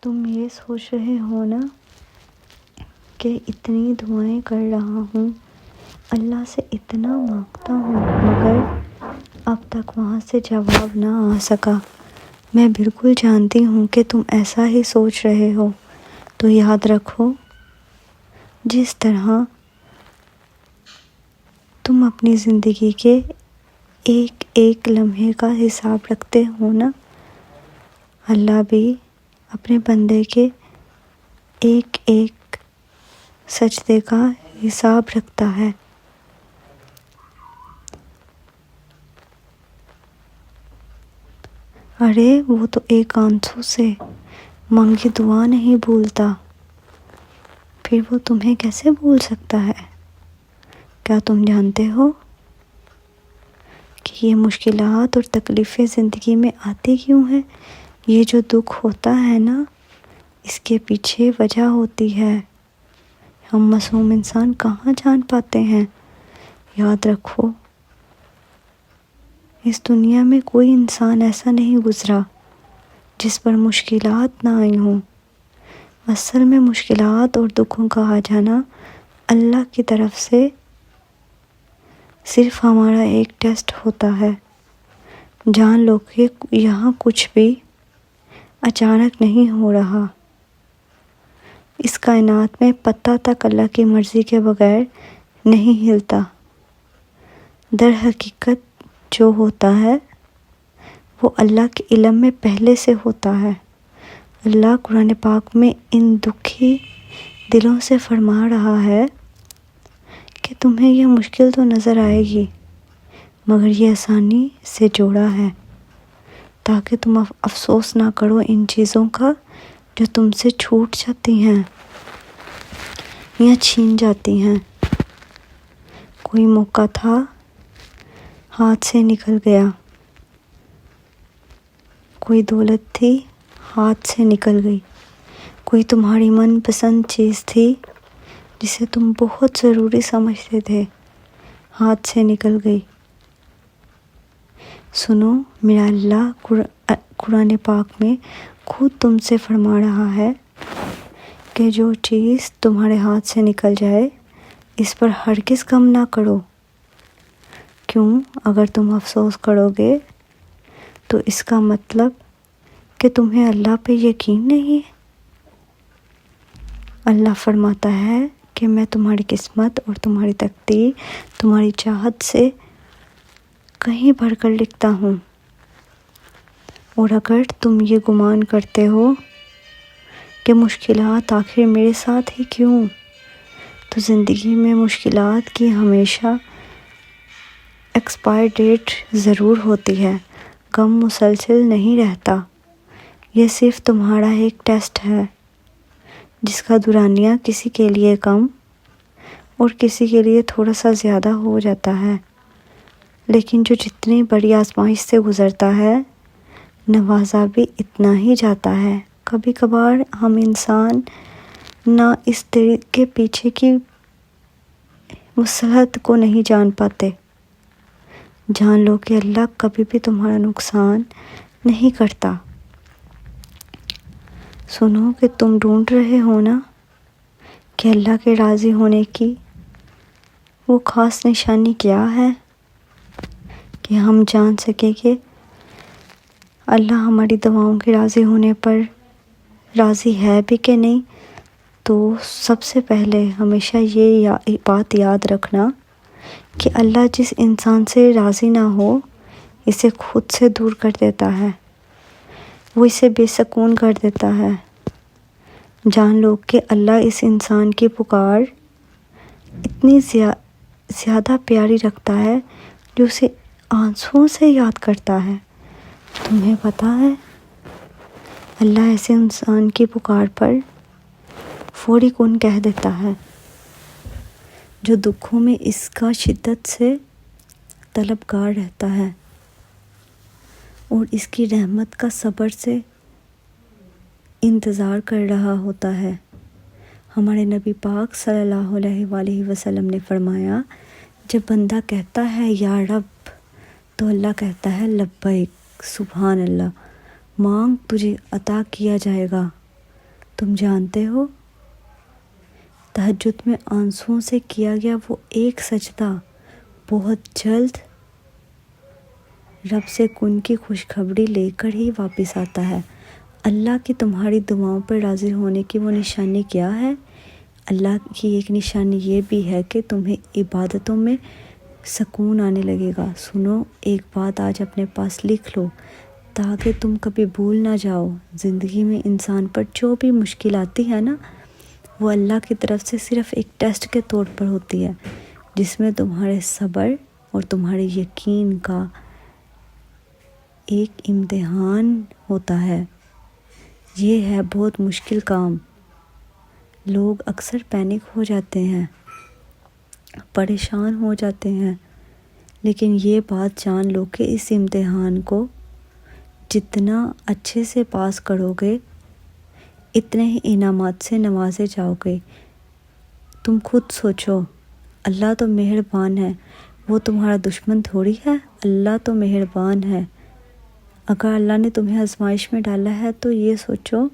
تم یہ سوچ رہے ہو نا کہ اتنی دعائیں کر رہا ہوں، اللہ سے اتنا مانگتا ہوں، مگر اب تک وہاں سے جواب نہ آ سکا۔ میں بالکل جانتی ہوں کہ تم ایسا ہی سوچ رہے ہو، تو یاد رکھو، جس طرح تم اپنی زندگی کے ایک ایک لمحے کا حساب رکھتے ہو نا، اللہ بھی اپنے بندے کے ایک ایک سجدے کا حساب رکھتا ہے۔ ارے وہ تو ایک آنسو سے مانگی دعا نہیں بھولتا، پھر وہ تمہیں کیسے بھول سکتا ہے؟ کیا تم جانتے ہو کہ یہ مشکلات اور تکلیفیں زندگی میں آتی کیوں ہیں؟ یہ جو دکھ ہوتا ہے نا، اس کے پیچھے وجہ ہوتی ہے۔ ہم معصوم انسان کہاں جان پاتے ہیں؟ یاد رکھو، اس دنیا میں کوئی انسان ایسا نہیں گزرا جس پر مشکلات نہ آئی ہوں۔ اصل میں مشکلات اور دکھوں کا آ جانا اللہ کی طرف سے صرف ہمارا ایک ٹیسٹ ہوتا ہے۔ جان لو کہ یہاں کچھ بھی اچانک نہیں ہو رہا۔ اس کائنات میں پتہ تک اللہ کی مرضی کے بغیر نہیں ہلتا۔ در حقیقت جو ہوتا ہے وہ اللہ کے علم میں پہلے سے ہوتا ہے۔ اللہ قرآن پاک میں ان دکھی دلوں سے فرما رہا ہے کہ تمہیں یہ مشکل تو نظر آئے گی، مگر یہ آسانی سے جوڑا ہے، تاکہ تم افسوس نہ کرو ان چیزوں کا جو تم سے چھوٹ جاتی ہیں یا چھین جاتی ہیں۔ کوئی موقع تھا، ہاتھ سے نکل گیا۔ کوئی دولت تھی، ہاتھ سے نکل گئی۔ کوئی تمہاری من پسند چیز تھی جسے تم بہت ضروری سمجھتے تھے، ہاتھ سے نکل گئی۔ سنو، میرا اللہ قرآن پاک میں خود تم سے فرما رہا ہے کہ جو چیز تمہارے ہاتھ سے نکل جائے اس پر ہرگز غم نہ کرو۔ کیوں؟ اگر تم افسوس کرو گے تو اس کا مطلب کہ تمہیں اللہ پہ یقین نہیں ہے۔ اللہ فرماتا ہے کہ میں تمہاری قسمت اور تمہاری تقدیر تمہاری چاہت سے کہیں بڑھ کر لکھتا ہوں، اور اگر تم یہ گمان کرتے ہو کہ مشکلات آخر میرے ساتھ ہی کیوں، تو زندگی میں مشکلات کی ہمیشہ ایکسپائر ڈیٹ ضرور ہوتی ہے۔ غم مسلسل نہیں رہتا، یہ صرف تمہارا ایک ٹیسٹ ہے جس کا دورانیہ کسی کے لیے کم اور کسی کے لیے تھوڑا سا زیادہ ہو جاتا ہے، لیکن جو جتنی بڑی آزمائش سے گزرتا ہے نوازا بھی اتنا ہی جاتا ہے۔ کبھی کبھار ہم انسان نہ اس دل کے پیچھے کی مصلحت کو نہیں جان پاتے۔ جان لو کہ اللہ کبھی بھی تمہارا نقصان نہیں کرتا۔ سنو کہ تم ڈھونڈ رہے ہو نا کہ اللہ کے راضی ہونے کی وہ خاص نشانی کیا ہے کہ ہم جان سکیں کہ اللہ ہماری دعاؤں کے راضی ہونے پر راضی ہے بھی کہ نہیں۔ تو سب سے پہلے ہمیشہ یہ بات یاد رکھنا کہ اللہ جس انسان سے راضی نہ ہو اسے خود سے دور کر دیتا ہے، وہ اسے بے سکون کر دیتا ہے۔ جان لو کہ اللہ اس انسان کی پکار اتنی زیادہ پیاری رکھتا ہے جو اسے آنسوؤں سے یاد کرتا ہے۔ تمہیں پتہ ہے، اللہ ایسے انسان کی پکار پر فوری کن کہہ دیتا ہے جو دکھوں میں اس کا شدت سے طلبگار رہتا ہے اور اس کی رحمت کا صبر سے انتظار کر رہا ہوتا ہے۔ ہمارے نبی پاک صلی اللہ علیہ وآلہ وسلم نے فرمایا، جب بندہ کہتا ہے یا رب تو اللہ کہتا ہے لبیک، سبحان اللہ، مانگ تجھے عطا کیا جائے گا۔ تم جانتے ہو تہجد میں آنسوؤں سے کیا گیا وہ ایک سجدہ بہت جلد رب سے کن کی خوشخبری لے کر ہی واپس آتا ہے۔ اللہ کی تمہاری دعاؤں پر راضی ہونے کی وہ نشانی کیا ہے؟ اللہ کی ایک نشانی یہ بھی ہے کہ تمہیں عبادتوں میں سکون آنے لگے گا۔ سنو، ایک بات آج اپنے پاس لکھ لو تاکہ تم کبھی بھول نہ جاؤ۔ زندگی میں انسان پر جو بھی مشکل آتی ہے نا، وہ اللہ کی طرف سے صرف ایک ٹیسٹ کے طور پر ہوتی ہے، جس میں تمہارے صبر اور تمہارے یقین کا ایک امتحان ہوتا ہے۔ یہ ہے بہت مشکل کام۔ لوگ اکثر پینک ہو جاتے ہیں، پریشان ہو جاتے ہیں، لیکن یہ بات جان لو کہ اس امتحان کو جتنا اچھے سے پاس کرو گے اتنے ہی انعامات سے نوازے جاؤ گے۔ تم خود سوچو، اللہ تو مہربان ہے، وہ تمہارا دشمن تھوڑی ہے۔ اللہ تو مہربان ہے۔ اگر اللہ نے تمہیں آزمائش میں ڈالا ہے تو یہ سوچو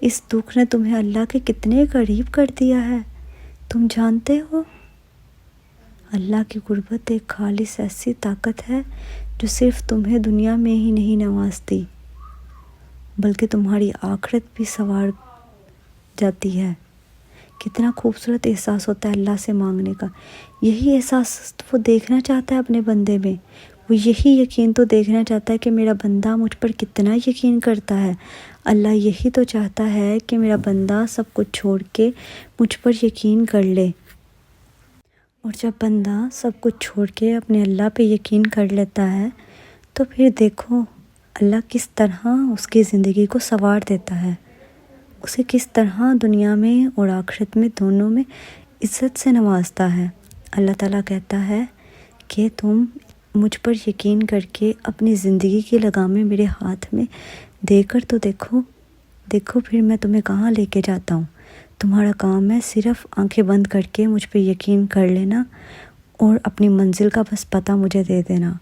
اس دکھ نے تمہیں اللہ کے کتنے قریب کر دیا ہے۔ تم جانتے ہو اللہ کی قربت ایک خالص ایسی طاقت ہے جو صرف تمہیں دنیا میں ہی نہیں نوازتی بلکہ تمہاری آخرت بھی سنوار جاتی ہے۔ کتنا خوبصورت احساس ہوتا ہے اللہ سے مانگنے کا۔ یہی احساس وہ دیکھنا چاہتا ہے اپنے بندے میں۔ وہ یہی یقین تو دیکھنا چاہتا ہے کہ میرا بندہ مجھ پر کتنا یقین کرتا ہے۔ اللہ یہی تو چاہتا ہے کہ میرا بندہ سب کچھ چھوڑ کے مجھ پر یقین کر لے۔ اور جب بندہ سب کچھ چھوڑ کے اپنے اللہ پہ یقین کر لیتا ہے تو پھر دیکھو اللہ کس طرح اس کی زندگی کو سنوار دیتا ہے، اسے کس طرح دنیا میں اور آخرت میں دونوں میں عزت سے نوازتا ہے۔ اللہ تعالیٰ کہتا ہے کہ تم مجھ پر یقین کر کے اپنی زندگی کی لگامیں میرے ہاتھ میں دے کر تو دیکھو پھر میں تمہیں کہاں لے کے جاتا ہوں۔ تمہارا کام ہے صرف آنکھیں بند کر کے مجھ پہ یقین کر لینا اور اپنی منزل کا بس پتہ مجھے دے دینا۔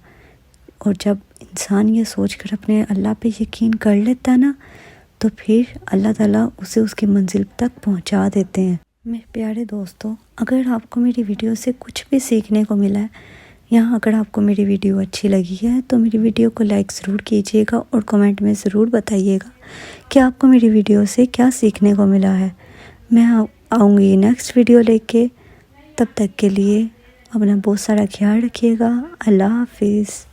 اور جب انسان یہ سوچ کر اپنے اللہ پہ یقین کر لیتا نا تو پھر اللہ تعالیٰ اسے اس کی منزل تک پہنچا دیتے ہیں۔ میرے پیارے دوستو، اگر آپ کو میری ویڈیو سے کچھ بھی سیکھنے کو ملا ہے، اگر آپ کو میری ویڈیو اچھی لگی ہے تو میری ویڈیو کو لائک ضرور کیجیے گا اور کمنٹ میں ضرور بتائیے گا کہ آپ کو میری ویڈیو سے کیا سیکھنے کو ملا ہے۔ میں آؤں گی نیکسٹ ویڈیو لے کے۔ تب تک کے لیے اپنا بہت سارا خیال رکھیے گا۔ اللہ حافظ۔